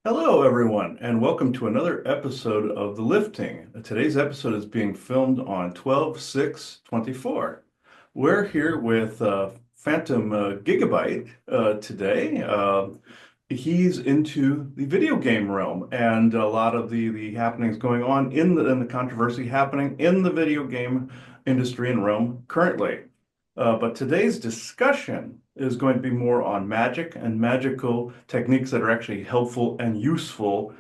Hello, everyone, and welcome to another episode of The Lifting. Today's episode is being filmed on 12/6/24. We're here with Phantom Gigabyte today. He's into the video game realm and a lot of the happenings going on in the controversy happening in the video game industry and realm currently. But today's discussion is going to be more on magic and magical techniques that are actually helpful and useful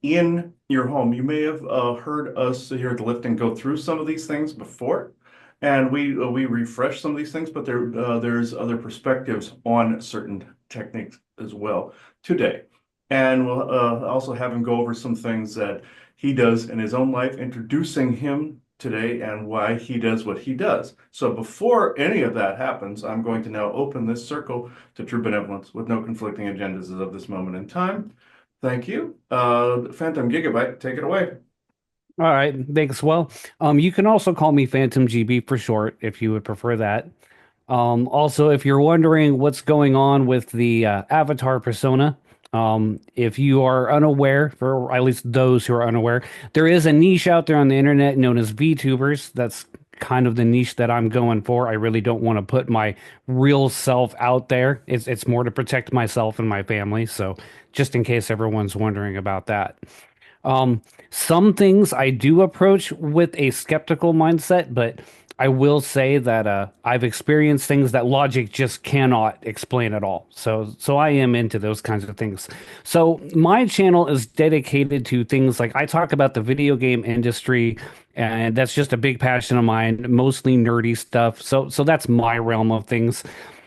in your home. You may have heard us here at the Lifting go through some of these things before, and we refresh some of these things, but there's other perspectives on certain techniques as well today. And we'll also have him go over some things that he does in his own life, introducing him today and why he does what he does. So before any of that happens, I'm going to now open this circle to true benevolence with no conflicting agendas as of this moment in time. Thank you. Phantom Gigabyte, take it away. All right, thanks. Well, you can also call me PhantomGB for short if you would prefer that. Also, if you're wondering what's going on with the avatar persona, if you are unaware, for at least those who are unaware, there is a niche out there on the internet known as VTubers. That's kind of the niche that I'm going for. I really don't want to put my real self out there. It's more to protect myself and my family. So just in case everyone's wondering about that. Some things I do approach with a skeptical mindset, but I will say that I've experienced things that logic just cannot explain at all. So I am into those kinds of things. So my channel is dedicated to things like I talk about the video game industry, and that's just a big passion of mine, mostly nerdy stuff. So that's my realm of things.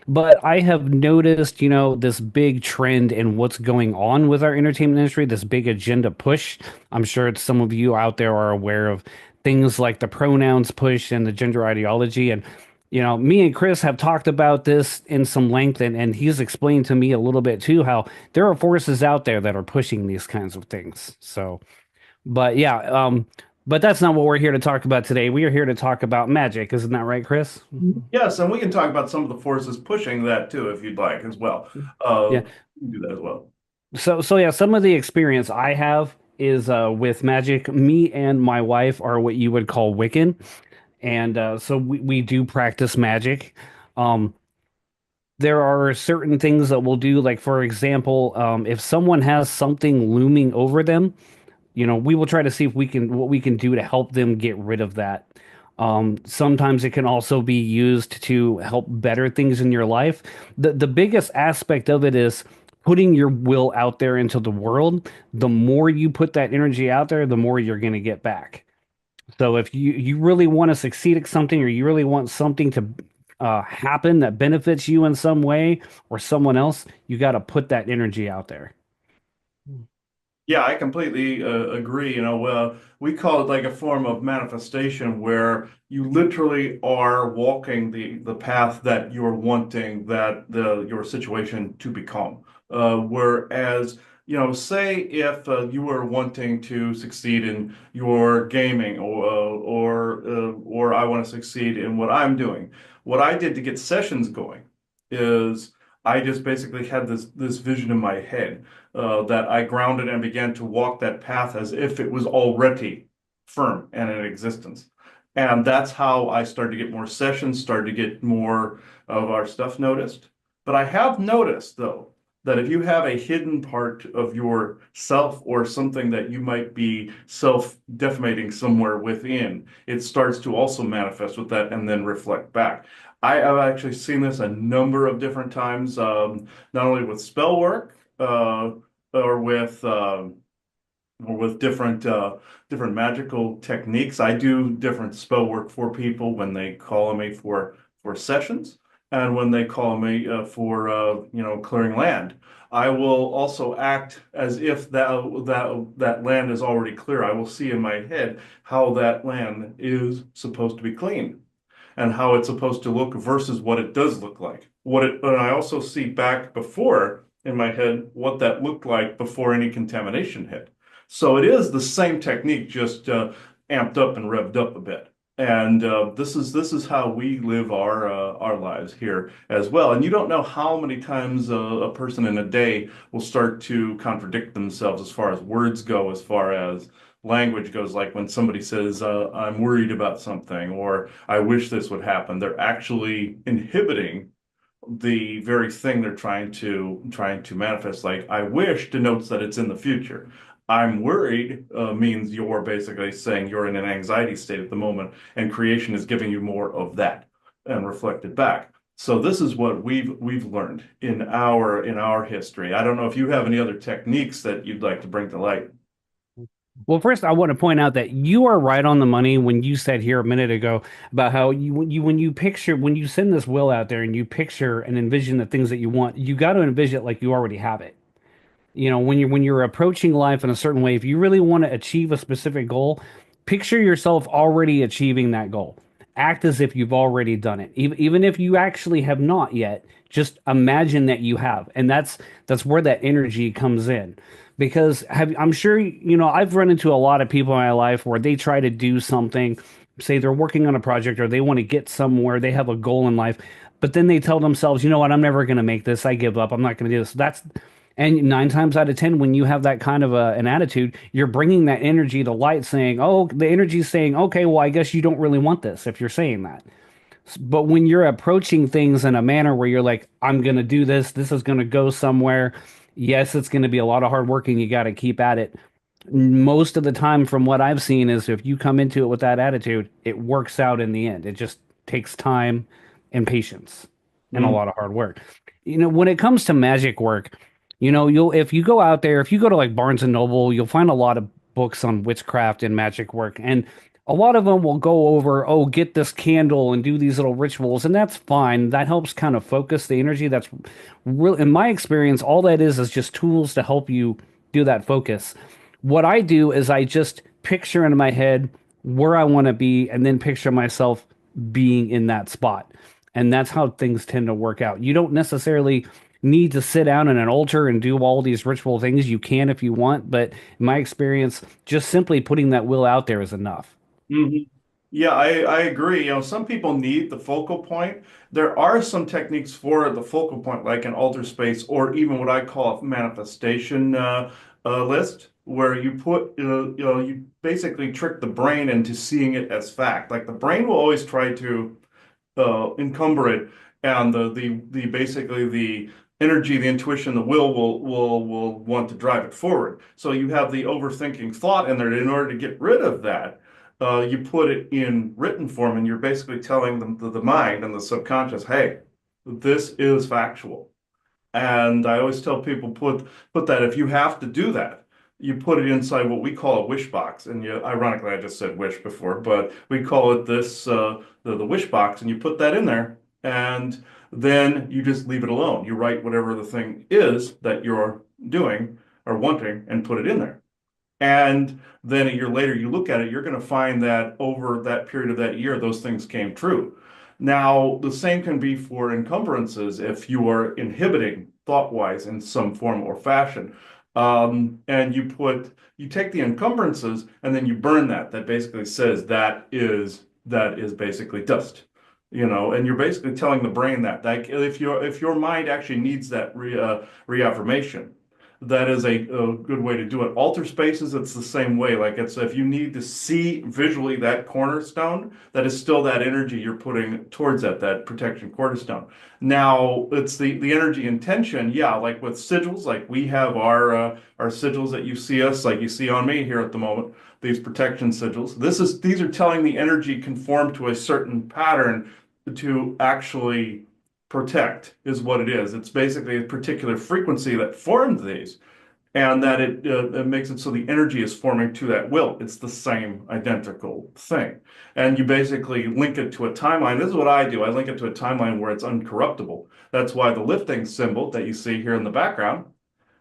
But I have noticed, this big trend in what's going on with our entertainment industry, this big agenda push. I'm sure some of you out there are aware of things like the pronouns push and the gender ideology. And, me and Chris have talked about this in some length, and he's explained to me a little bit too how there are forces out there that are pushing these kinds of things. But yeah, but that's not what we're here to talk about today. We are here to talk about magic. Isn't that right, Chris? Yes, and we can talk about some of the forces pushing that too, if you'd like as well. Uh, Yeah. we can do that as well. So yeah, some of the experience I have is with magic. Me and my wife are what you would call Wiccan, and so we do practice magic. Um, there are certain things that we'll do, like for example, if someone has something looming over them, we will try to see if we can what we can do to help them get rid of that. Sometimes it can also be used to help better things in your life. The biggest aspect of it is putting your will out there into the world. The more you put that energy out there, the more you're going to get back. So if you really want to succeed at something, or you really want something to happen that benefits you in some way or someone else, you got to put that energy out there. Yeah, I completely agree. We call it like a form of manifestation where you literally are walking the path that you're wanting your situation to become. Whereas, say if you were wanting to succeed in your gaming or I want to succeed in what I'm doing. What I did to get sessions going is I just basically had this vision in my head that I grounded and began to walk that path as if it was already firm and in existence. And that's how I started to get more sessions, started to get more of our stuff noticed. But I have noticed, though, that if you have a hidden part of yourself or something that you might be self-defamating somewhere within, it starts to also manifest with that and then reflect back. I have actually seen this a number of different times, not only with spell work, or with different magical techniques. I do different spell work for people when they call on me for sessions and when they call me for clearing land. I will also act as if that land is already clear. I will see in my head how that land is supposed to be clean and how it's supposed to look versus what it does look like. And I also see back before in my head what that looked like before any contamination hit. So it is the same technique, just amped up and revved up a bit. And this is how we live our lives here as well. And you don't know how many times a person in a day will start to contradict themselves as far as words go, as far as language goes. Like when somebody says, "I'm worried about something," or "I wish this would happen," they're actually inhibiting the very thing they're trying to manifest. Like "I wish" denotes that it's in the future. "I'm worried" means you're basically saying you're in an anxiety state at the moment, and creation is giving you more of that and reflected back. So this is what we've learned in our history. I don't know if you have any other techniques that you'd like to bring to light. Well, first, I want to point out that you are right on the money when you said here a minute ago about how when you picture when you send this will out there and you picture and envision the things that you want, you got to envision it like you already have it. When you're approaching life in a certain way, if you really want to achieve a specific goal, picture yourself already achieving that goal. Act as if you've already done it, even if you actually have not yet. Just imagine that you have, and that's where that energy comes in. Because I'm sure I've run into a lot of people in my life where they try to do something, say they're working on a project or they want to get somewhere, they have a goal in life, but then they tell themselves, you know what, I'm never going to make this. I give up. I'm not going to do this. And nine times out of 10, when you have that kind of an attitude, you're bringing that energy to light, saying, oh, the energy's saying, okay, well, I guess you don't really want this if you're saying that. But when you're approaching things in a manner where you're like, I'm going to do this, this is going to go somewhere. Yes, it's going to be a lot of hard work and you got to keep at it. Most of the time, from what I've seen, is if you come into it with that attitude, it works out in the end. It just takes time and patience and a Mm, lot of hard work. When it comes to magic work, you'll if you go out there, if you go to like Barnes and Noble, you'll find a lot of books on witchcraft and magic work. And a lot of them will go over, oh, get this candle and do these little rituals, and that's fine. That helps kind of focus the energy. That's real, in my experience, all that is just tools to help you do that focus. What I do is I just picture in my head where I want to be and then picture myself being in that spot. And that's how things tend to work out. You don't necessarily need to sit down in an altar and do all these ritual things. You can if you want, but in my experience, just simply putting that will out there is enough. mhm. Yeah, I agree. Some people need the focal point. There are some techniques for the focal point, like an alter space, or even what I call a manifestation list, where you basically trick the brain into seeing it as fact. Like the brain will always try to encumber it, and the basically the energy, the intuition, the will want to drive it forward. So you have the overthinking thought in there. In order to get rid of that, you put it in written form, and you're basically telling the mind and the subconscious, "Hey, this is factual." And I always tell people put that if you have to do that, you put it inside what we call a wish box. And ironically, I just said wish before, but we call it this the wish box, and you put that in there, and then you just leave it alone. You write whatever the thing is that you're doing or wanting and put it in there. And then a year later, you look at it, you're going to find that over that period of that year, those things came true. Now, the same can be for encumbrances if you are inhibiting thought-wise in some form or fashion. And you take the encumbrances and then you burn that. That basically says that is basically dust. And you're basically telling the brain that if your mind actually needs that reaffirmation, that is a good way to do it. Alter spaces, it's the same way. Like it's if you need to see visually that cornerstone, that is still that energy you're putting towards that protection cornerstone. Now it's the energy intention, yeah, like with sigils, like we have our sigils that you see us, like you see on me here at the moment, these protection sigils. These are telling the energy conform to a certain pattern to actually protect is what it is. It's basically a particular frequency that formed these, and that it makes it so the energy is forming to that will. It's the same identical thing. And you basically link it to a timeline. This is what I do. I link it to a timeline where it's uncorruptible. That's why the lifting symbol that you see here in the background,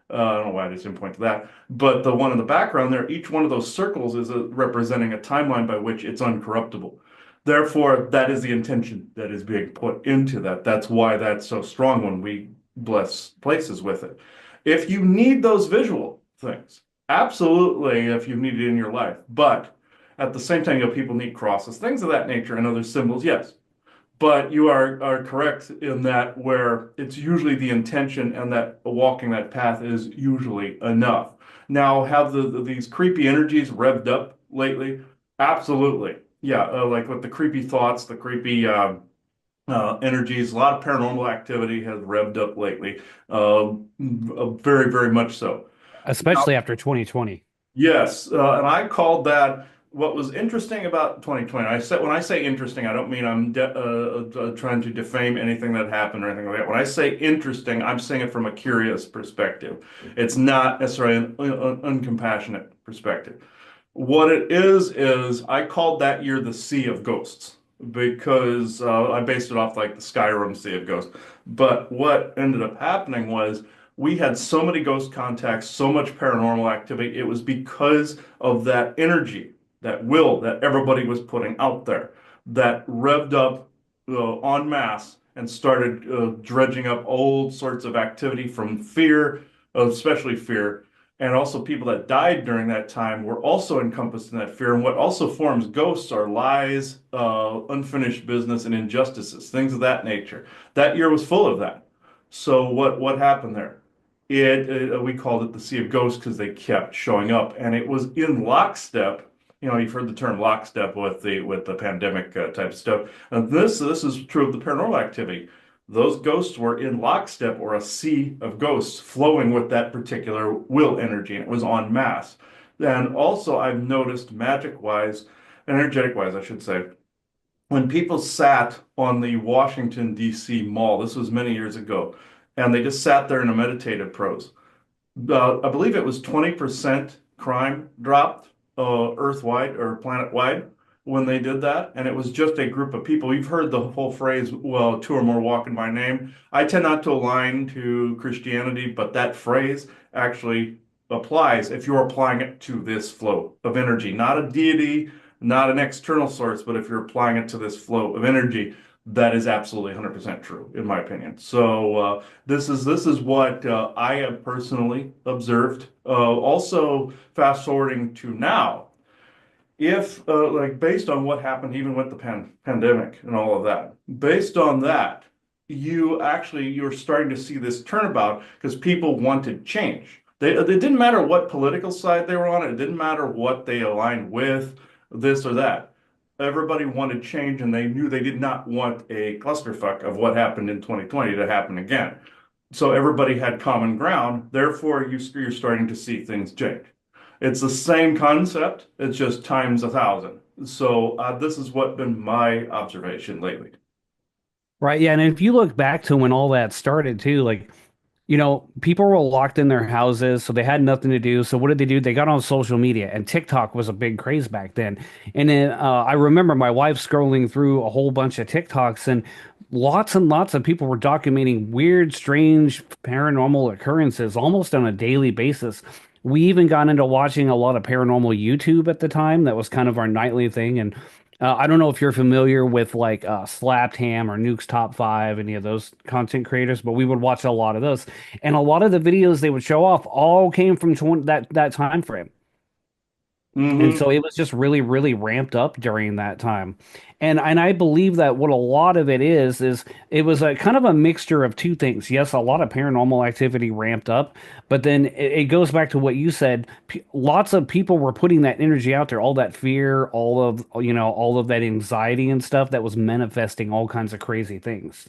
I don't know why I just didn't point to that, but the one in the background there, each one of those circles is representing a timeline by which it's uncorruptible. Therefore, that is the intention that is being put into that. That's why that's so strong when we bless places with it. If you need those visual things, absolutely, if you need it in your life, but At the same time, people need crosses, things of that nature, and other symbols, yes. But you are correct in that where it's usually the intention and that walking that path is usually enough. Now, have these creepy energies revved up lately? Absolutely. Yeah, like with the creepy thoughts, the creepy energies, a lot of paranormal activity has revved up lately. Very, very much so. especially after 2020. Yes, and I called that what was interesting about 2020. I said when I say interesting, I don't mean I'm trying to defame anything that happened or anything like that. When I say interesting, I'm saying it from a curious perspective. It's not necessarily an uncompassionate perspective. What it is I called that year the Sea of Ghosts because I based it off like the Skyrim Sea of Ghosts. But what ended up happening was we had so many ghost contacts, so much paranormal activity. It was because of that energy, that will that everybody was putting out there, that revved up en masse and started dredging up all sorts of activity from fear, especially fear, and also people that died during that time were also encompassed in that fear. And what also forms ghosts are lies, unfinished business, and injustices, things of that nature. That year was full of that. So what happened there? We called it the Sea of Ghosts because they kept showing up, and it was in lockstep. You've heard the term lockstep with the pandemic type stuff. And this is true of the paranormal activity. Those ghosts were in lockstep or a sea of ghosts flowing with that particular will energy, and it was en masse. And also, I've noticed magic wise, energetic wise, I should say, when people sat on the Washington, D.C. Mall, this was many years ago, and they just sat there in a meditative pose. I believe it was 20% crime dropped earth-wide or planet-wide when they did that. And it was just a group of people. You've heard the whole phrase, well, two or more walk in my name. I tend not to align to Christianity, but that phrase actually applies if you're applying it to this flow of energy, not a deity, not an external source, but if you're applying it to this flow of energy, that is absolutely 100% true, in my opinion. So, this is what I have personally observed. Also, fast forwarding to now, if like based on what happened even with the pandemic and all of that, based on that, you're starting to see this turnabout because people wanted change. It didn't matter what political side they were on. It didn't matter what they aligned with, this or that. Everybody wanted change, and they knew they did not want a clusterfuck of what happened in 2020 to happen again. So everybody had common ground. Therefore, you're starting to see things change. It's the same concept. It's just times 1,000. So this has what been my observation lately. Right. Yeah. And if you look back to when all that started too, like, people were locked in their houses, so they had nothing to do. So what did they do? They got on social media, and TikTok was a big craze back then. And then I remember my wife scrolling through a whole bunch of TikToks, and lots of people were documenting weird, strange paranormal occurrences almost on a daily basis. We even got into watching a lot of paranormal YouTube at the time. That was kind of our nightly thing. And I don't know if you're familiar with like Slapped Ham or Nuke's Top 5, any of those content creators, but we would watch a lot of those. And a lot of the videos they would show off all came from that time frame. And Hmm. so it was just really, really ramped up during that time. And I believe that what a lot of it is it was a kind of a mixture of two things. Yes, a lot of paranormal activity ramped up, but then it goes back to what you said. Lots of people were putting that energy out there, all that fear, all of that anxiety and stuff that was manifesting all kinds of crazy things.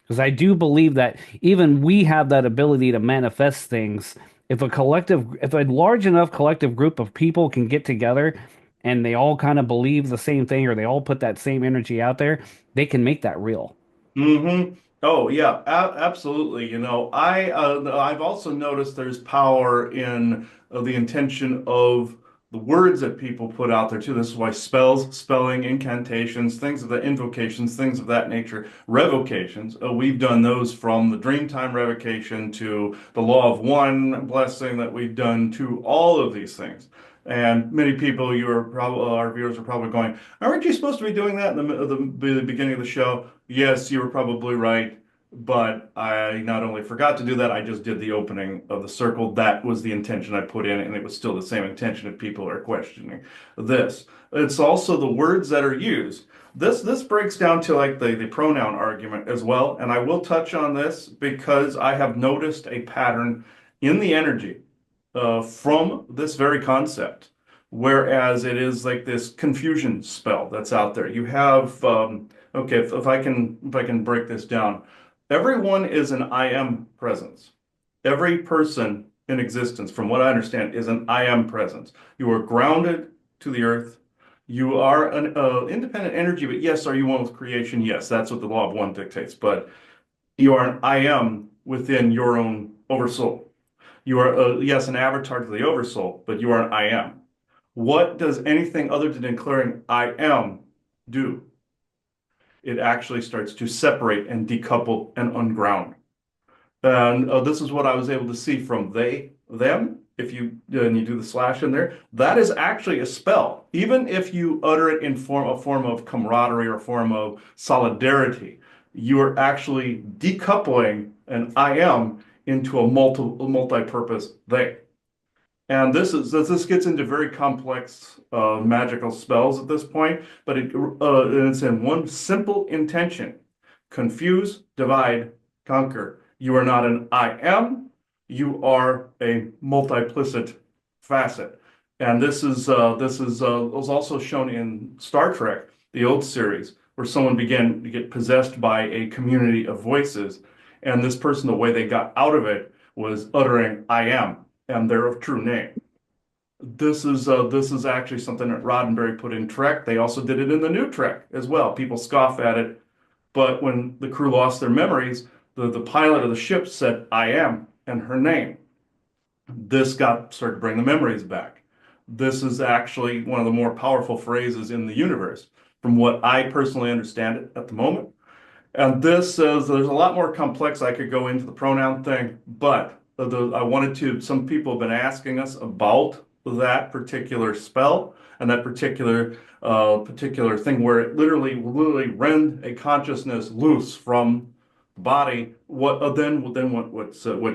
Because I do believe that even we have that ability to manifest things. If a large enough collective group of people can get together and they all kind of believe the same thing or they all put that same energy out there, they can make that real. Hmm. Oh yeah, absolutely. I've also noticed there's power in the intention of the words that people put out there too. This is why spells, spelling, incantations, things of the invocations, things of that nature, revocations. We've done those from the Dreamtime revocation to the Law of One blessing that we've done to all of these things. And many people, our viewers are probably going, aren't you supposed to be doing that in the beginning of the show? Yes, you were probably right. But I not only forgot to do that, I just did the opening of the circle. That was the intention I put in, and it was still the same intention if people are questioning this. It's also the words that are used. This breaks down to like the pronoun argument as well, and I will touch on this because I have noticed a pattern in the energy from this very concept. Whereas it is like this confusion spell that's out there. You have okay, if I can break this down. Everyone is an I am presence. Every person in existence, from what I understand, is an I am presence. You are grounded to the earth. You are an independent energy, but yes, are you one with creation? Yes, that's what the law of one dictates. But you are an I am within your own oversoul. You are, yes, an avatar to the oversoul, but you are an I am. What does anything other than declaring I am do? It actually starts to separate and decouple and unground. And this is what I was able to see from they, them. If you and you do the slash in there, that is actually a spell. Even if you utter it in a form of camaraderie or a form of solidarity, you are actually decoupling an I am into a multi-purpose they. And this gets into very complex magical spells at this point, but it's in one simple intention: confuse, divide, conquer. You are not an I am, you are a multiplicit facet. And this is was also shown in Star Trek, the old series, where someone began to get possessed by a community of voices, and this person, the way they got out of it was uttering I am and their true name. This is actually something that Roddenberry put in Trek. They also did it in the new Trek as well. People scoff at it, but when the crew lost their memories, the pilot of the ship said, "I am," and her name. This got started to bring the memories back. This is actually one of the more powerful phrases in the universe, from what I personally understand it at the moment. And this says there's a lot more complex. I could go into the pronoun thing, but I wanted to. Some people have been asking us about that particular spell and that particular thing where it literally rend a consciousness loose from the body. What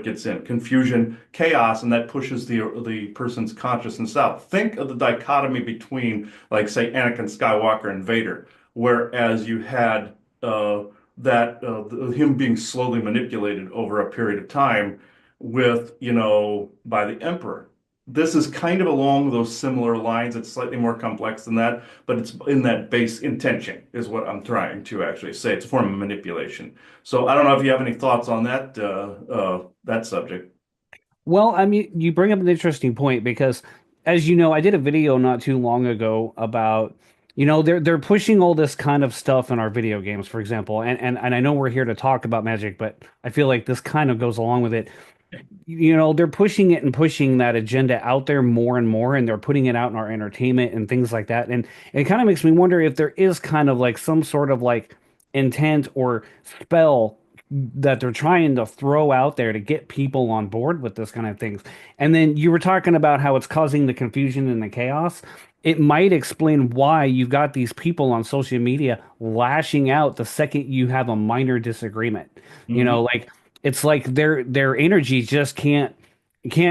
gets in? Confusion, chaos, and that pushes the person's consciousness out. Think of the dichotomy between, like, say, Anakin Skywalker and Vader, whereas you had him being slowly manipulated over a period of time with, by the emperor. This is kind of along those similar lines. It's slightly more complex than that, but it's in that base intention is what I'm trying to actually say. It's a form of manipulation. So I don't know if you have any thoughts on that subject. Well, I mean, you bring up an interesting point because, as you know, I did a video not too long ago about, they're pushing all this kind of stuff in our video games, for example. And I know we're here to talk about magic, but I feel like this kind of goes along with it. They're pushing it and pushing that agenda out there more and more, and they're putting it out in our entertainment and things like that. And it kind of makes me wonder if there is kind of like some sort of like intent or spell that they're trying to throw out there to get people on board with this kind of things. And then you were talking about how it's causing the confusion and the chaos. It might explain why you've got these people on social media lashing out the second you have a minor disagreement. Mhm. Like it's like their energy just can't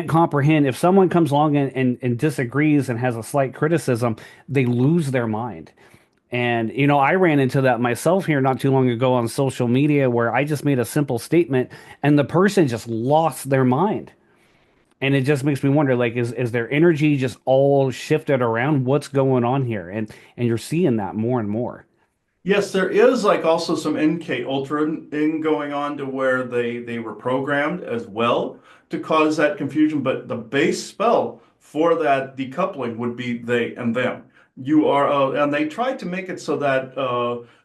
comprehend if someone comes along and disagrees and has a slight criticism, they lose their mind. And, I ran into that myself here not too long ago on social media where I just made a simple statement and the person just lost their mind. And it just makes me wonder, like, is their energy just all shifted around? What's going on here? And you're seeing that more and more. Yes, there is like also some NK Ultra in going on to where they were programmed as well to cause that confusion, but the base spell for that decoupling would be they and them. You are, and they tried to make it so that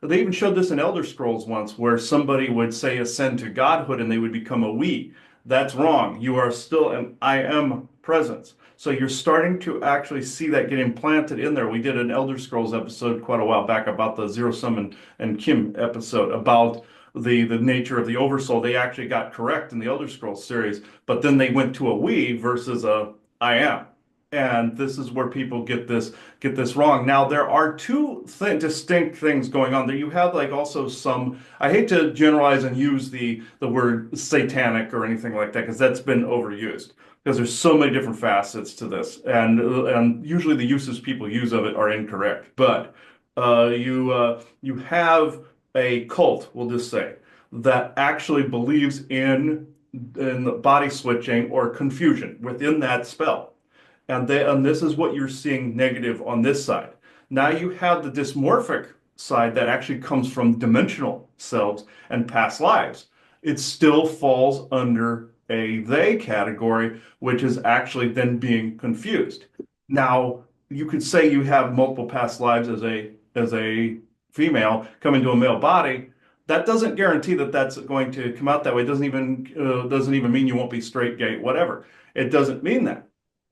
they even showed this in Elder Scrolls once, where somebody would say ascend to godhood and they would become a we. That's wrong. You are still an I am presence. So you're starting to actually see that get implanted in there. We did an Elder Scrolls episode quite a while back about the Zero Sum and Kim episode about the nature of the Oversoul. They actually got correct in the Elder Scrolls series, but then they went to a we versus a I am. And this is where people get this wrong. Now there are two distinct things going on there. You have like also some. I hate to generalize and use the word satanic or anything like that because that's been overused. Because there's so many different facets to this, and usually the uses people use of it are incorrect. But you have a cult, we'll just say, that actually believes in the body switching or confusion within that spell. And this is what you're seeing negative on this side. Now you have the dysmorphic side that actually comes from dimensional selves and past lives. It still falls under a they category, which is actually then being confused. Now, you could say you have multiple past lives as a female come into a male body. That doesn't guarantee that that's going to come out that way. It doesn't even mean you won't be straight, gay, whatever. It doesn't mean that.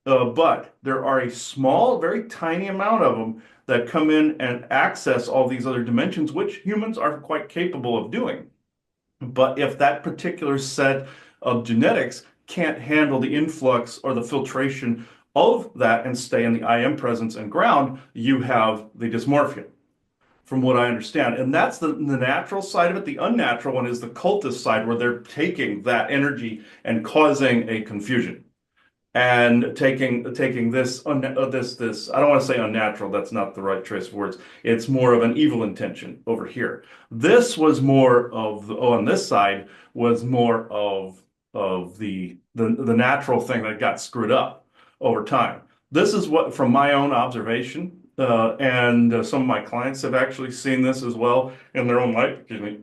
But there are a small, very tiny amount of them that come in and access all these other dimensions, which humans are quite capable of doing. But if that particular set of genetics can't handle the influx or the filtration of that and stay in the I am presence and ground, you have the dysmorphia, from what I understand. And that's the natural side of it. The unnatural one is the cultist side, where they're taking that energy and causing a confusion and taking this I don't want to say unnatural, that's not the right choice of words. It's more of an evil intention over here. This was more of on this side was more of the natural thing that got screwed up over time. This is what, from my own observation, and some of my clients have actually seen this as well in their own life. Excuse me.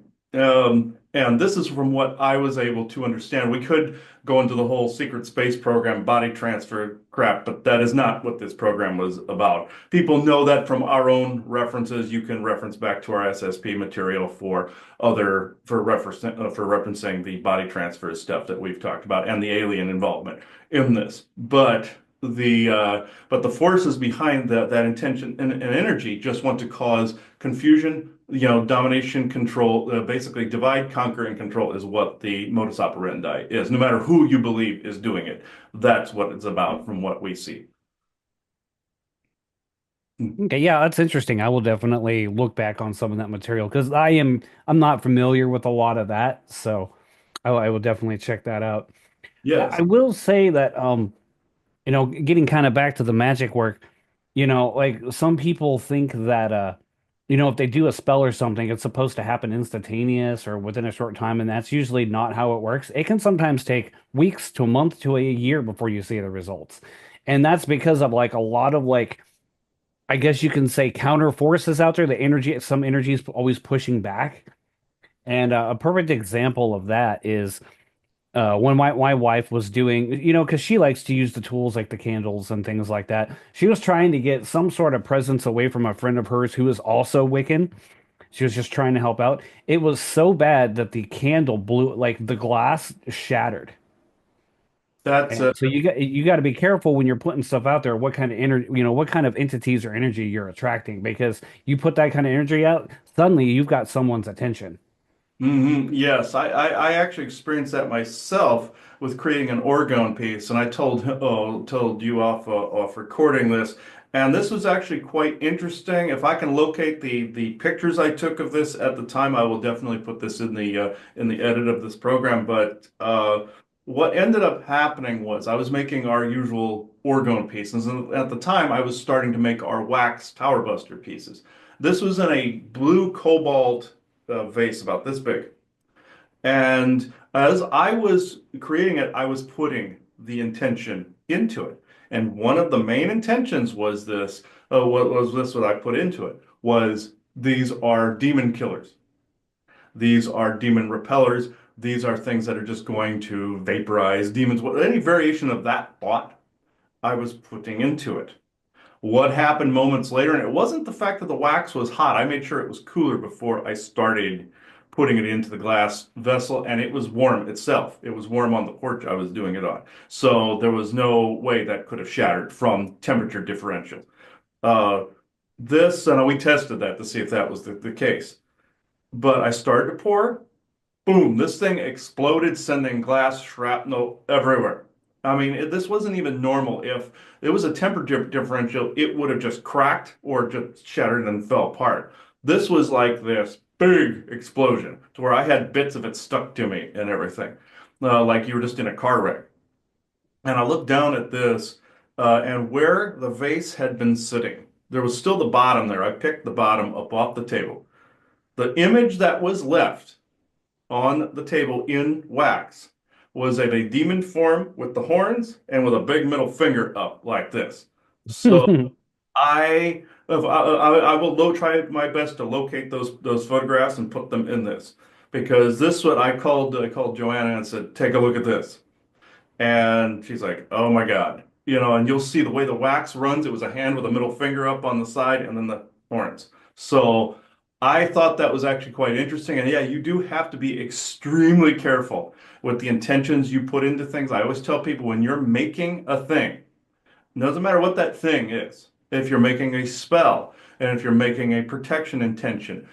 And this is from what I was able to understand. We could go into the whole secret space program, body transfer crap, but that is not what this program was about. People know that from our own references. You can reference back to our SSP material for referencing the body transfer stuff that we've talked about and the alien involvement in this. But the forces behind that intention and energy just want to cause confusion, domination, control, basically divide, conquer, and control is what the modus operandi is. No matter who you believe is doing it, that's what it's about from what we see. Okay, yeah, that's interesting. I will definitely look back on some of that material because I'm not familiar with a lot of that, so I will definitely check that out. I Yes, will say that getting kind of back to the magic work, like some people think that if they do a spell or something, it's supposed to happen instantaneous or within a short time, and that's usually not how it works. It can sometimes take weeks to a month to a year before you see the results. And that's because of like a lot of like I guess you can say counter forces out there. Some energy is always pushing back. And a perfect example of that is when my wife was doing, because she likes to use the tools like the candles and things like that. She was trying to get some sort of presence away from a friend of hers who is also Wiccan. She was just trying to help out. It was so bad that the candle blew, like the glass shattered. that's And so you got to be careful when you're putting stuff out there, what kind of energy, what kind of entities or energy you're attracting, because you put that kind of energy out, suddenly you've got someone's attention. Yes, I actually experienced that myself with creating an orgone piece, and I told you off recording this, and this was actually quite interesting. If I can locate the pictures I took of this at the time, I will definitely put this in the edit of this program. But what ended up happening was I was making our usual orgone pieces, and at the time I was starting to make our wax Tower Buster pieces. This was in a blue cobalt vase about this big. And as I was creating it, I was putting the intention into it. And one of the main intentions was this, what I put into it, was these are demon killers. These are demon repellers. These are things that are just going to vaporize demons. Any variation of that thought I was putting into it. What happened moments later, and it wasn't the fact that the wax was hot. I made sure it was cooler before I started putting it into the glass vessel, and it was warm itself. It was warm on the porch I was doing it on. So there was no way that could have shattered from temperature differential. Uh, and we tested that to see if that was the case. But I started to pour, boom, this thing exploded, sending glass shrapnel everywhere. I mean, this wasn't even normal. If it was a temperature differential, it would have just cracked or just shattered and fell apart. This was like this big explosion to where I had bits of it stuck to me and everything, like you were just in a car wreck. And I looked down at this, and where the vase had been sitting, there was still the bottom there. I picked the bottom up off the table. The image that was left on the table in wax was of a demon form with the horns and with a big middle finger up like this. So I will try my best to locate those photographs and put them in this because this what I called Joanna and said, take a look at this. And she's like, oh my God. And you'll see the way the wax runs. It was a hand with a middle finger up on the side and then the horns. So I thought that was actually quite interesting. And yeah, you do have to be extremely careful with the intentions you put into things. I always tell people when you're making a thing, it doesn't matter what that thing is. If you're making a spell and if you're making a protection intention,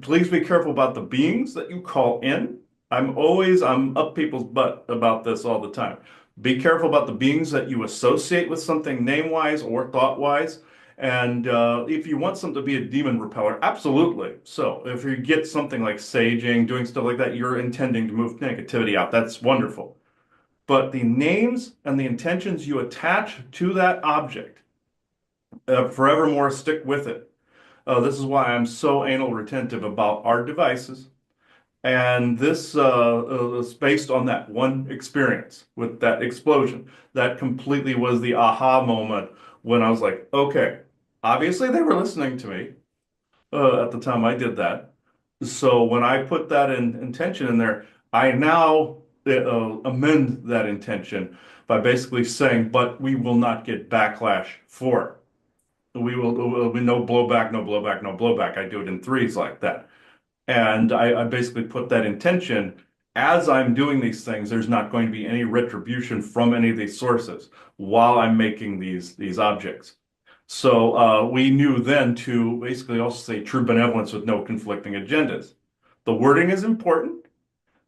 please be careful about the beings that you call in. I'm up people's butt about this all the time. Be careful about the beings that you associate with something name-wise or thought-wise. And if you want something to be a demon repeller, absolutely. So if you get something like saging, doing stuff like that, you're intending to move negativity out. That's wonderful. But the names and the intentions you attach to that object, forevermore stick with it. This is why I'm so anal retentive about our devices. And this is based on that one experience with that explosion. That completely was the aha moment when I was like, okay, obviously they were listening to me at the time I did that. So when I put that intention in there, I now amend that intention by basically saying, but we will not get backlash for it. Will be no blowback, no blowback, no blowback. I do it in threes like that. And I basically put that intention as I'm doing these things, there's not going to be any retribution from any of these sources while I'm making these objects. So we knew then to basically also say true benevolence with no conflicting agendas. The wording is important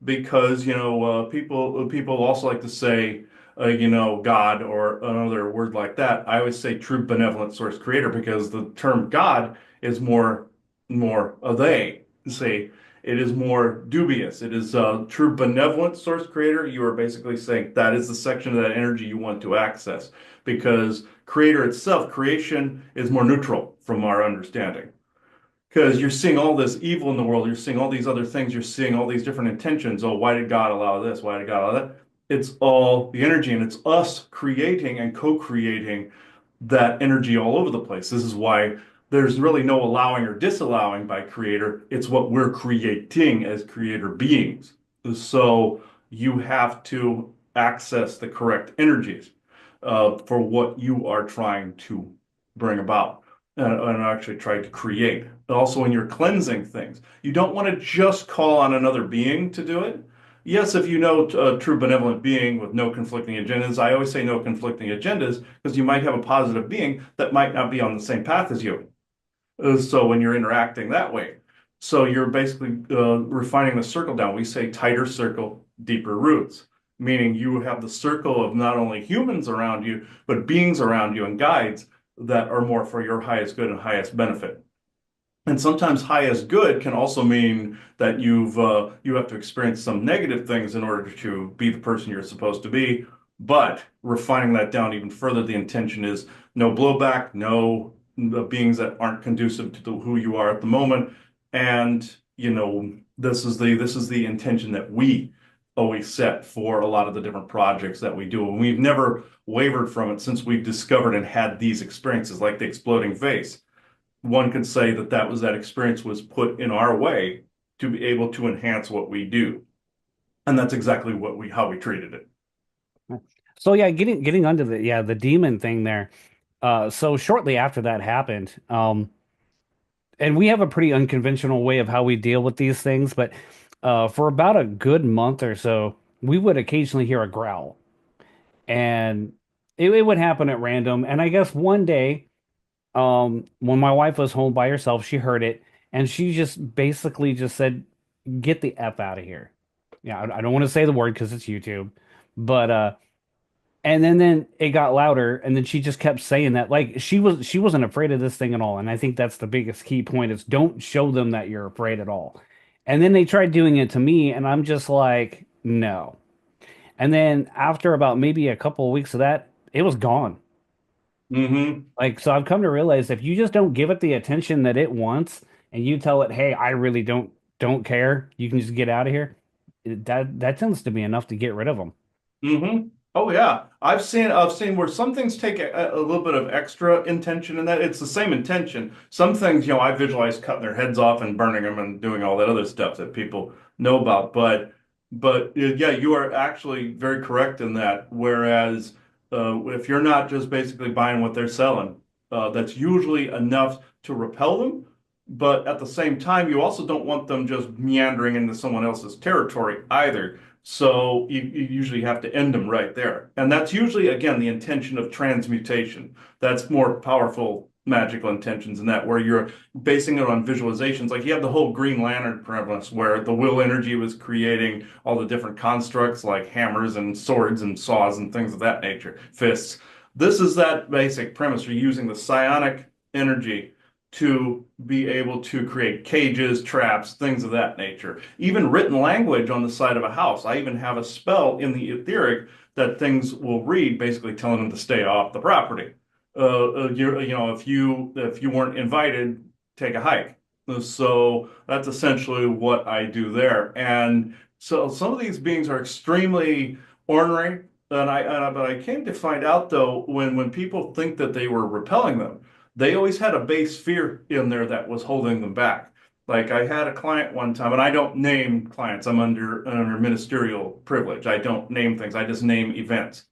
because people also like to say God or another word like that. I always say true benevolent source creator because the term God is more they say it is more dubious. It is a true benevolent source creator. You are basically saying that is the section of that energy you want to access because creator itself, creation is more neutral from our understanding because you're seeing all this evil in the world. You're seeing all these other things. You're seeing all these different intentions. Oh, why did God allow this? Why did God allow that? It's all the energy, and it's us creating and co-creating that energy all over the place. This is why there's really no allowing or disallowing by creator. It's what we're creating as creator beings. So you have to access the correct energies for what you are trying to bring about and actually try to create. Also, when you're cleansing things, you don't want to just call on another being to do it. Yes, if you know a true benevolent being with no conflicting agendas, I always say no conflicting agendas because you might have a positive being that might not be on the same path as you. So when you're interacting that way, so you're basically refining the circle down. We say tighter circle, deeper roots, meaning you have the circle of not only humans around you, but beings around you and guides that are more for your highest good and highest benefit. And sometimes highest good can also mean that you have to experience some negative things in order to be the person you're supposed to be. But refining that down even further, the intention is no blowback, no beings that aren't conducive to who you are at the moment. And this is the intention that we always set for a lot of the different projects that we do. And we've never wavered from it since we've discovered and had these experiences like the exploding vase. One could say that that experience was put in our way to be able to enhance what we do. And that's exactly how we treated it. So yeah, getting onto the demon thing there. So shortly after that happened, and we have a pretty unconventional way of how we deal with these things, but for about a good month or so, we would occasionally hear a growl, and it would happen at random. And I guess one day, when my wife was home by herself, she heard it, and she just basically just said, "Get the F out of here." Yeah, I don't want to say the word because it's YouTube, But and then it got louder, and then she just kept saying that. Like she wasn't afraid of this thing at all. And I think that's the biggest key point is don't show them that you're afraid at all. And then they tried doing it to me, and I'm just like, no. And then after about maybe a couple of weeks of that, it was gone. Hmm. Like, so I've come to realize if you just don't give it the attention that it wants and you tell it, "Hey, I really don't care. You can just get out of here." That tends to be enough to get rid of them. Hmm. Oh yeah, I've seen where some things take a little bit of extra intention in that. It's the same intention. Some things, I visualize cutting their heads off and burning them and doing all that other stuff that people know about. But yeah, you are actually very correct in that. Whereas if you're not just basically buying what they're selling, that's usually enough to repel them. But at the same time, you also don't want them just meandering into someone else's territory either. So you usually have to end them right there. And that's usually, again, the intention of transmutation. That's more powerful magical intentions in that, where you're basing it on visualizations. Like you have the whole Green Lantern premise where the will energy was creating all the different constructs like hammers and swords and saws and things of that nature, fists. This is that basic premise. You're using the psionic energy to be able to create cages, traps, things of that nature. Even written language on the side of a house. I even have a spell in the etheric that things will read, basically telling them to stay off the property. If you weren't invited, take a hike. So that's essentially what I do there. And so some of these beings are extremely ornery. But I came to find out though, when people think that they were repelling them, they always had a base fear in there that was holding them back. Like I had a client one time, and I don't name clients. I'm under ministerial privilege. I don't name things. I just name events.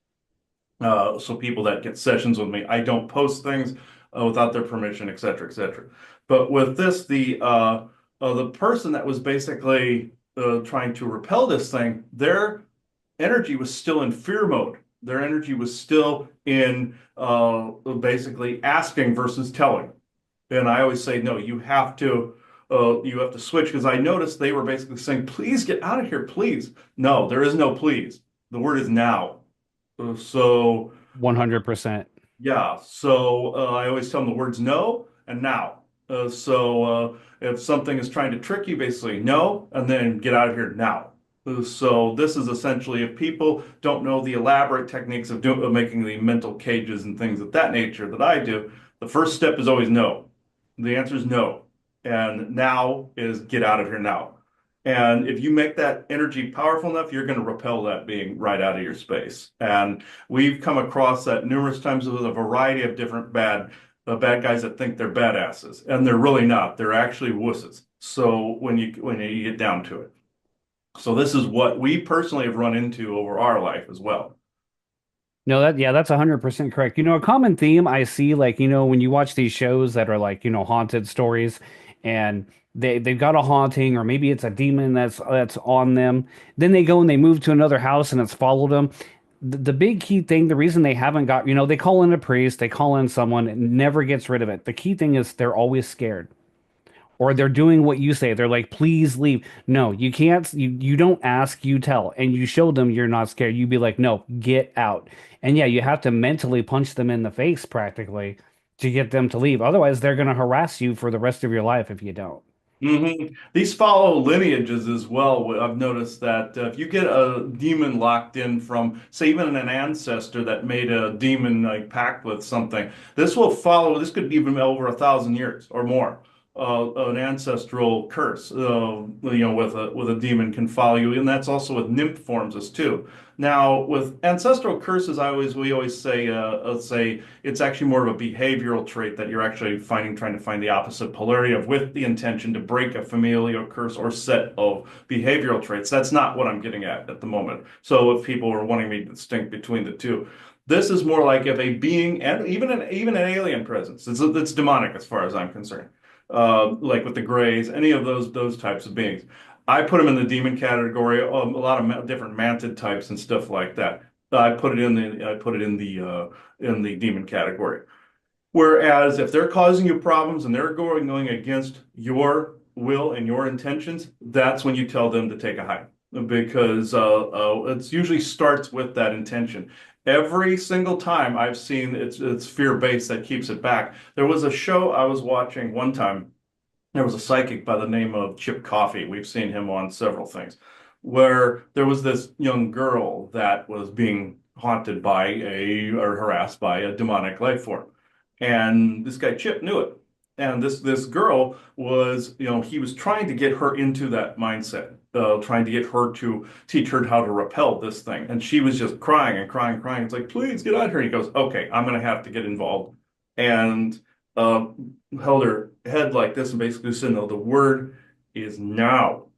So people that get sessions with me, I don't post things without their permission, et cetera, et cetera. But with this, the person that was basically trying to repel this thing, their energy was still in fear mode. Their energy was still in basically asking versus telling. And I always say, no, you have to switch because I noticed they were basically saying, please get out of here, please. No, there is no please. The word is now. So 100%. yeah, so I always tell them the words no and now. So if something is trying to trick you, basically no, and then get out of here now. So this is essentially if people don't know the elaborate techniques of making the mental cages and things of that nature that I do, the first step is always no. The answer is no. And now is get out of here now. And if you make that energy powerful enough, you're going to repel that being right out of your space. And we've come across that numerous times with a variety of different bad guys that think they're badasses, and they're really not. They're actually wusses. So when you get down to it, so this is what we personally have run into over our life as well. No, that's 100% correct. A common theme I see, like, when you watch these shows that are like, haunted stories and they've got a haunting or maybe it's a demon that's on them. Then they go and they move to another house and it's followed them. The big key thing, the reason they haven't got, they call in a priest, they call in someone, it never gets rid of it. The key thing is they're always scared or they're doing what you say. They're like, please leave. No, you can't. You don't ask, you tell. And you show them you're not scared. You be like, no, get out. And yeah, you have to mentally punch them in the face practically to get them to leave. Otherwise, they're going to harass you for the rest of your life if you don't. These follow lineages as well. I've noticed that if you get a demon locked in from, say, even an ancestor that made a demon like pact with something, this will follow. This could be even over 1,000 years or more. An ancestral curse, with a demon can follow you, and that's also with nymph forms as too. Now, with ancestral curses, we always say it's actually more of a behavioral trait that you're actually trying to find the opposite polarity of with the intention to break a familial curse or set of behavioral traits. That's not what I'm getting at the moment. So if people are wanting me to distinct between the two, this is more like if a being and even an alien presence, it's demonic as far as I'm concerned. Like with the Greys, any of those types of beings. I put them in the demon category. A lot of different mantid types and stuff like that. I put it in the demon category. Whereas if they're causing you problems and they're going against your will and your intentions, that's when you tell them to take a hike. because it usually starts with that intention. Every single time I've seen it's fear-based that keeps it back. There was a show I was watching one time. There was a psychic by the name of Chip Coffey. We've seen him on several things, where there was this young girl that was being haunted by a or harassed by a demonic life form. And this guy Chip knew it. And this girl was, he was trying to get her into that mindset, trying to get her to teach her how to repel this thing. And she was just crying and crying, crying. It's like, please get out here. And he goes, okay, I'm going to have to get involved. And uh, held her head like this and basically said, no, the word is now,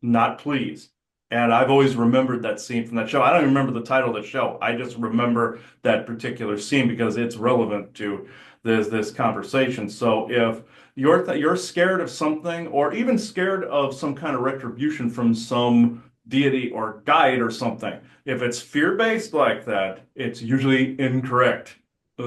not please. And I've always remembered that scene from that show. I don't even remember the title of the show. I just remember that particular scene because it's relevant to this conversation. So if you're scared of something, or even scared of some kind of retribution from some deity or guide or something, if it's fear-based like that, it's usually incorrect.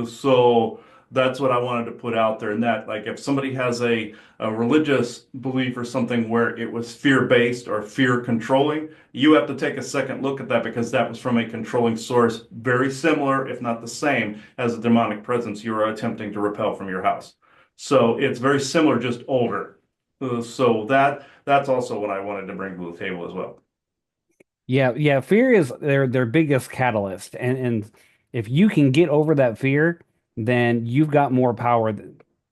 So that's what I wanted to put out there. And that, like, if somebody has a religious belief or something where it was fear-based or fear controlling, you have to take a second look at that because that was from a controlling source, very similar, if not the same, as a demonic presence you are attempting to repel from your house. So it's very similar, just older. So that's also what I wanted to bring to the table as well. Yeah, yeah, fear is their biggest catalyst. And if you can get over that fear, then you've got more power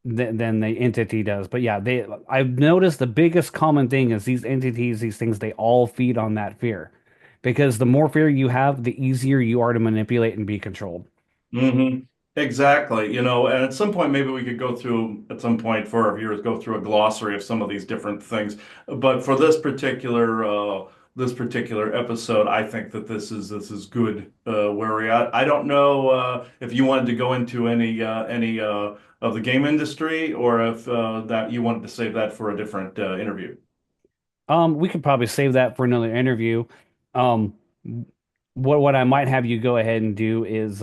than the entity does. But yeah, I've noticed the biggest common thing is these entities, these things, they all feed on that fear. Because the more fear you have, the easier you are to manipulate and be controlled. Hmm. Exactly. And at some point, maybe we could go through, at some point for our viewers, go through a glossary of some of these different things. But for this particular episode, I think that this is good where we're at. I don't know if you wanted to go into any of the game industry, or if that you wanted to save that for a different interview. We could probably save that for another interview. Um, what I might have you go ahead and do is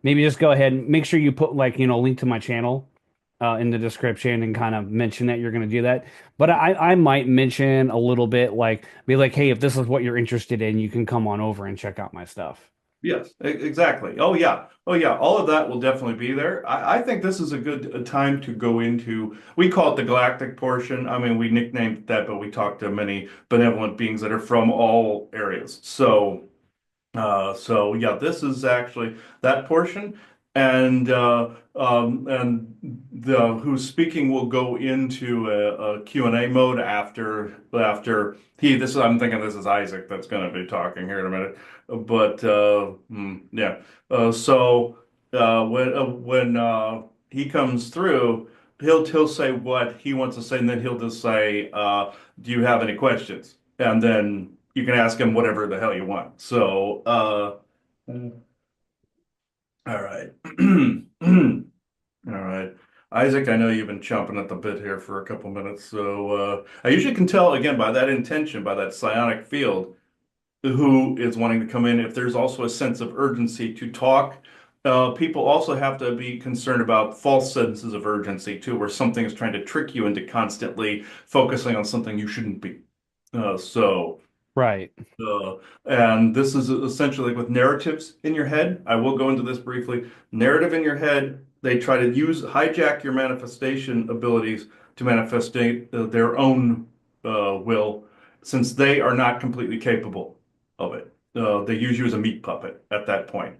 maybe just go ahead and make sure you put like link to my channel in the description and kind of mention that you're going to do that. But I might mention a little bit like be like, hey, if this is what you're interested in, you can come on over and check out my stuff. Yes, exactly. Oh yeah. Oh yeah. All of that will definitely be there. I think this is a good time to go into, we call it the galactic portion. I mean, we nicknamed that, but we talked to many benevolent beings that are from all areas. So yeah, this is actually that portion, and the who's speaking will go into a Q&A mode after he. This is I'm thinking this is Isaac that's going to be talking here in a minute, but yeah. So when he comes through, he'll say what he wants to say, and then he'll just say, "Do you have any questions?" And then you can ask him whatever the hell you want. So, all right. All right. Isaac, I know you've been chomping at the bit here for a couple minutes. So, I usually can tell again by that intention, by that psionic field, who is wanting to come in. If there's also a sense of urgency to talk, people also have to be concerned about false senses of urgency too, where something is trying to trick you into constantly focusing on something you shouldn't be. So, Right. and this is essentially like with narratives in your head. I will go into this briefly. Narrative in your head, they try to hijack your manifestation abilities to manifestate their own will, since they are not completely capable of it. They use you as a meat puppet at that point.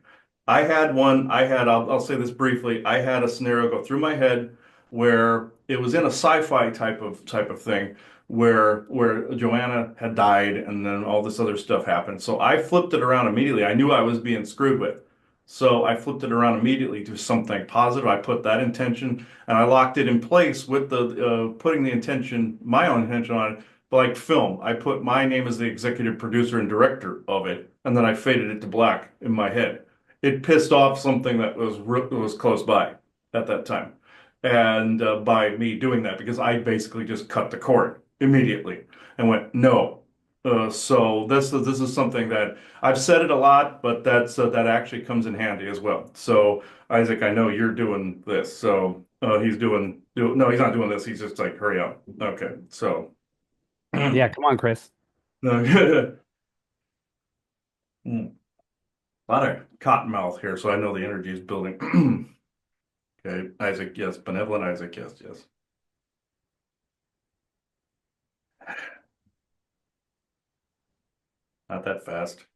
I'll say this briefly. I had a scenario go through my head where it was in a sci-fi type of thing where Joanna had died and then all this other stuff happened. So I flipped it around immediately. I knew I was being screwed with. So I flipped it around immediately to something positive. I put that intention and I locked it in place with the putting the intention, my own intention on it, like film. I put my name as the executive producer and director of it, and then I faded it to black in my head. It pissed off something that was close by at that time, and by me doing that, because I basically just cut the cord immediately and went no. So this is something that I've said it a lot, but that actually comes in handy as well. So Isaac, I know you're doing this. So no, he's not doing this. He's just like, hurry up. Okay. So Yeah, come on, Chris. No, a lot of cottonmouth here, so I know the energy is building. Okay, Isaac, yes. Benevolent Isaac, yes, yes. Not that fast.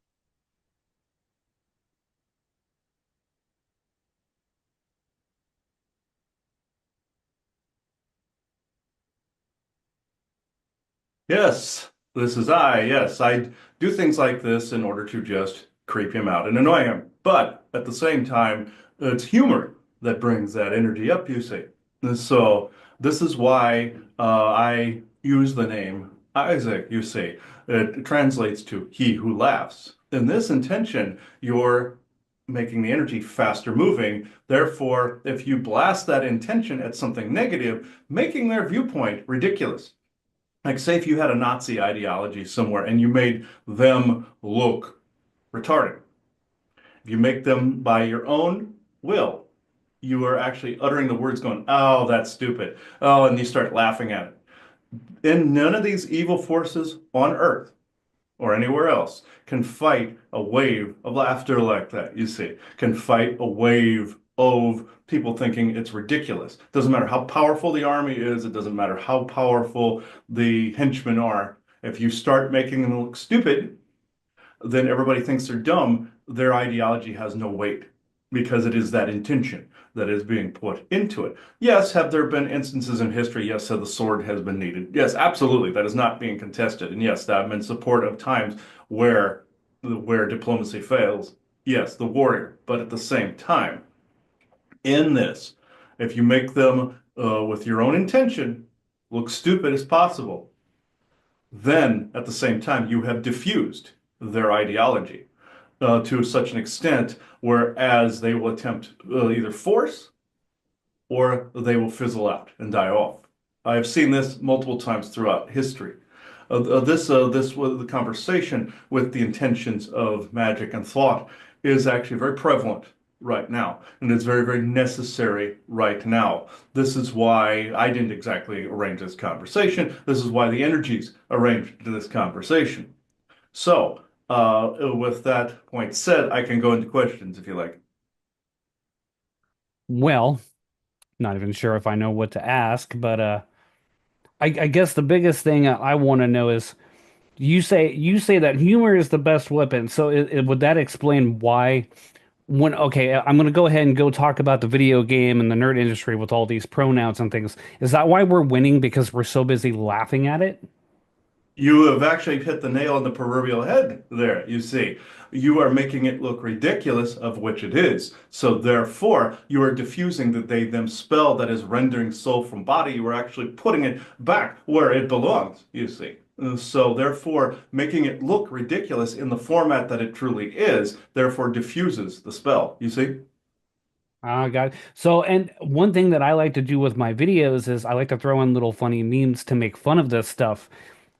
Yes, this is I. Yes, I do things like this in order to just creep him out and annoy him. But at the same time, it's humor that brings that energy up, you see. And so this is why I use the name Isaac, you see. It translates to he who laughs. In this intention, you're making the energy faster moving. Therefore, if you blast that intention at something negative, making their viewpoint ridiculous. Like, say if you had a Nazi ideology somewhere and you made them look retarded. If you make them by your own will, you are actually uttering the words going, oh, that's stupid. Oh, and you start laughing at it. And none of these evil forces on Earth or anywhere else can fight a wave of laughter like that, you see, can fight a wave of people thinking it's ridiculous. Doesn't matter how powerful the army is, it doesn't matter how powerful the henchmen are. If you start making them look stupid, then everybody thinks they're dumb. Their ideology has no weight because it is that intention that is being put into it. Yes, have there been instances in history? Yes, so the sword has been needed. Yes, absolutely. That is not being contested. And yes, I'm in support of times where diplomacy fails. Yes, the warrior. But at the same time, in this, if you make them with your own intention look stupid as possible, then at the same time you have diffused their ideology to such an extent whereas they will attempt either force or they will fizzle out and die off. I've seen this multiple times throughout history. This was the conversation with the intentions of magic and thought is actually very prevalent right now, and it's very, very necessary right now. This is why I didn't exactly arrange this conversation. This is why the energies arranged this conversation. So, with that point said, I can go into questions if you like. Well, not even sure if I know what to ask, but I guess the biggest thing I want to know is you say that humor is the best weapon. So would that explain why when okay, I'm gonna go ahead and go talk about the video game and the nerd industry with all these pronouns and things. Is that why we're winning because we're so busy laughing at it? You have actually hit the nail on the proverbial head there, you see. You are making it look ridiculous, of which it is. So therefore, you are diffusing the they them spell that is rendering soul from body. You are actually putting it back where it belongs, you see. So therefore, making it look ridiculous in the format that it truly is, therefore diffuses the spell, you see. Ah, got it. So, and one thing that I like to do with my videos is I like to throw in little funny memes to make fun of this stuff.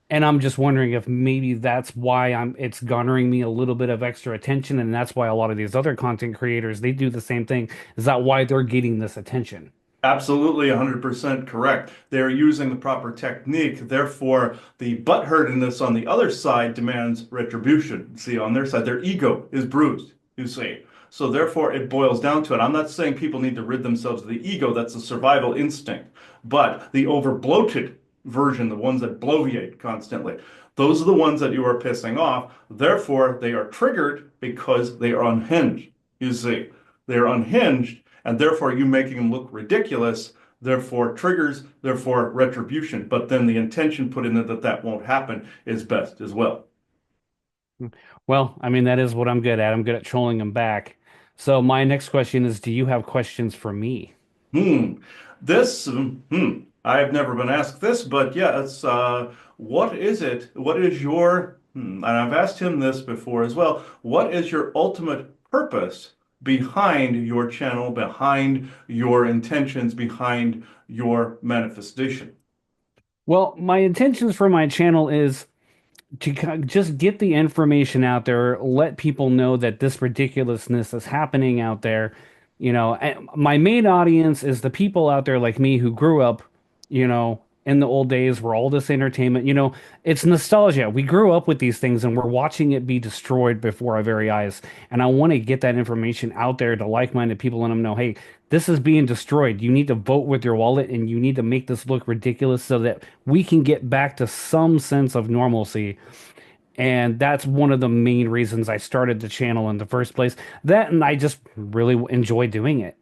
And I'm just wondering if maybe that's why it's garnering me a little bit of extra attention, and that's why a lot of these other content creators they do the same thing. Is that why they're getting this attention? Absolutely 100% correct. They're using the proper technique. Therefore, the butthurtedness on the other side demands retribution. See, on their side, their ego is bruised, you see. So therefore, it boils down to it. I'm not saying people need to rid themselves of the ego. That's a survival instinct. But the over bloated version, the ones that bloviate constantly, those are the ones that you are pissing off. Therefore, they are triggered because they are unhinged, you see. They're unhinged and therefore you making them look ridiculous, therefore triggers, therefore retribution. But then the intention put in it that that won't happen is best as well. Well, I mean that is what I'm good at. I'm good at trolling them back. So my next question is, do you have questions for me? Hmm. I have never been asked this, but yeah, it's what is it? What is your, and I've asked him this before as well. What is your ultimate purpose behind your channel, behind your intentions, behind your manifestation? Well, my intentions for my channel is to just get the information out there, let people know that this ridiculousness is happening out there. And my main audience is the people out there like me who grew up, you know. in the old days where all this entertainment, it's nostalgia. We grew up with these things and we're watching it be destroyed before our very eyes. And I want to get that information out there to like-minded people and let them know, hey, this is being destroyed. You need to vote with your wallet and you need to make this look ridiculous so that we can get back to some sense of normalcy. And that's one of the main reasons I started the channel in the first place. That and I just really enjoy doing it.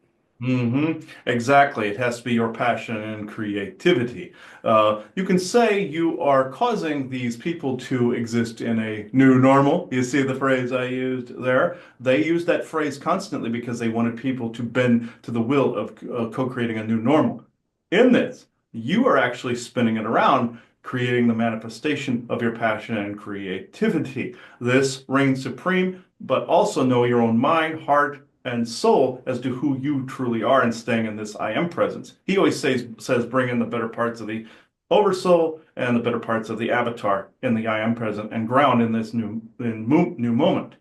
Exactly. It has to be your passion and creativity. You can say you are causing these people to exist in a new normal. You see the phrase I used there? They use that phrase constantly because they wanted people to bend to the will of co-creating a new normal. In this, you are actually spinning it around, creating the manifestation of your passion and creativity. This reigns supreme, but also know your own mind, heart, and soul as to who you truly are and staying in this I am presence. He always says bring in the better parts of the oversoul and the better parts of the avatar in the I am present and ground in this new moment.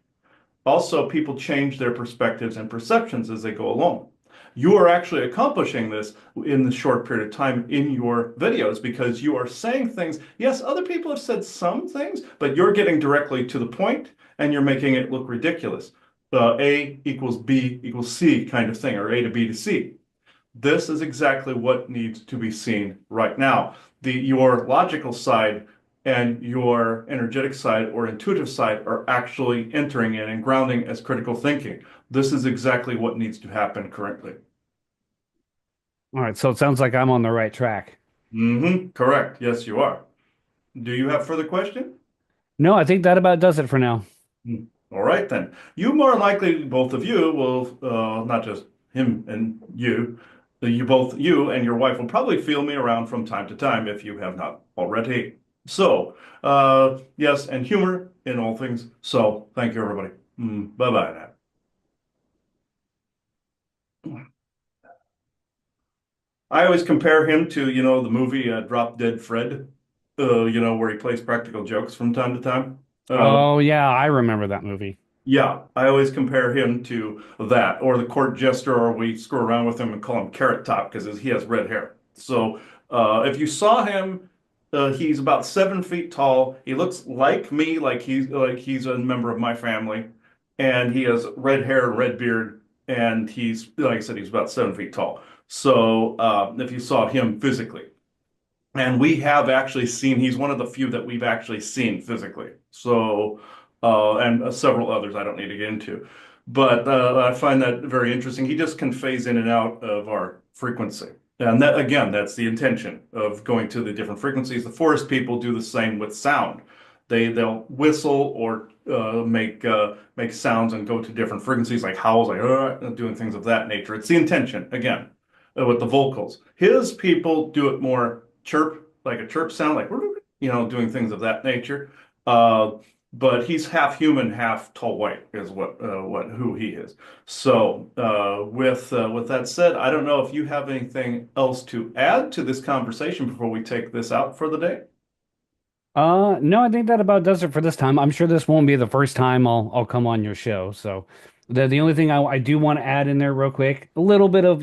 Also, people change their perspectives and perceptions as they go along. You are actually accomplishing this in the short period of time in your videos because you are saying things. Yes, other people have said some things, but you're getting directly to the point and you're making it look ridiculous. A equals B equals C kind of thing, or A to B to C. This is exactly what needs to be seen right now. Your logical side and your energetic side or intuitive side are actually entering in and grounding as critical thinking. This is exactly what needs to happen currently. All right, so it sounds like I'm on the right track. Correct. Yes, you are. Do you have further question? No, I think that about does it for now. Hmm. All right, then. You more likely, both of you will, not just him and you and your wife will probably feel me around from time to time if you have not already. So, yes, and humor in all things. So, thank you, everybody. Bye-bye now. I always compare him to, the movie Drop Dead Fred, where he plays practical jokes from time to time. Uh, Oh yeah, I remember that movie. Yeah, I always compare him to that, or the court jester, or we screw around with him and call him Carrot Top because he has red hair. So if you saw him, he's about 7 feet tall. He looks like me, like he's a member of my family, and he has red hair, red beard, and he's like I said, he's about 7 feet tall. So if you saw him physically. And we have actually seen, he's one of the few that we've actually seen physically. So, and several others I don't need to get into. But I find that very interesting. He just can phase in and out of our frequency. And that, again, that's the intention of going to the different frequencies. The forest people do the same with sound. They'll whistle or make sounds and go to different frequencies like howls, like doing things of that nature. It's the intention, again, with the vocals. His people do it more chirp, like a chirp sound, like doing things of that nature. Uh, but he's half human, half tall white is what who he is. So with that said, I don't know if you have anything else to add to this conversation before we take this out for the day. No, I think that about does it for this time. I'm sure this won't be the first time I'll come on your show. So the only thing I do want to add in there real quick, a little bit of,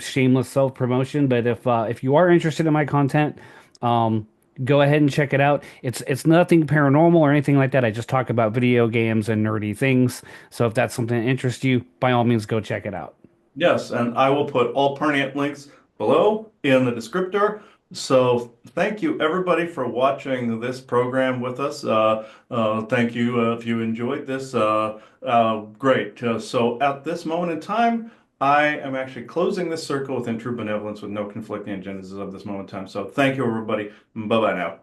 shameless self-promotion, but if you are interested in my content, um go ahead and check it out. It's nothing paranormal or anything like that. I just talk about video games and nerdy things. So if that's something that interests you, by all means go check it out. Yes, and I will put all pertinent links below in the descriptor. So thank you everybody for watching this program with us. Thank you if you enjoyed this. Great. So at this moment in time, I am actually closing this circle within true benevolence with no conflicting agendas of this moment in time. So thank you everybody. Bye bye now.